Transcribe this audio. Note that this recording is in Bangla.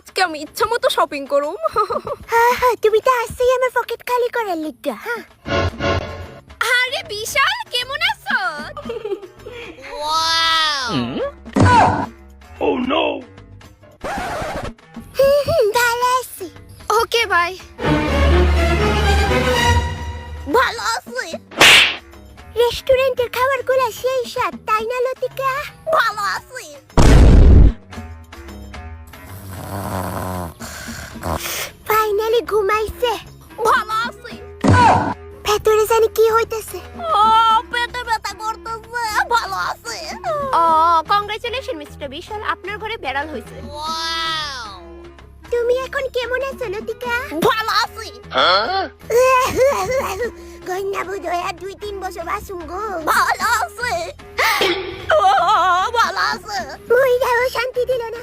আজকে আমি ইচ্ছা মতো শপিং করুম। হ্যাঁ তুমি তো আসছেই আমার পকেট খালি করার লিগা। হ্যাঁ আরে বিশাল, কেমন আছো? Oh no! ভালো আছি। Okay bye. ভালো আছি। রেস্টুরেন্টের খাবারগুলো সেই স্বাদ, তাই না লতিকা? ভালো আছি। ফাইনালি ঘুমাইছে। ভালো আছি। ভেতরে জানি কি হইতেছে। ও পেটে ব্যথা করতেছে। ভালো আছে। ও কংগ্রেচুলেশন মিস্টার বিশাল, আপনার ঘরে বেড়াল হইছে। তুমি এখন কেমন আছো লতিকা? ভালো আছি। Huh? কন্যা বোধ হয় আর 2-3 বছর বাসুম গো। ভালো আছে। ও ভালো আছে। মহিলাও শান্তি দিল না।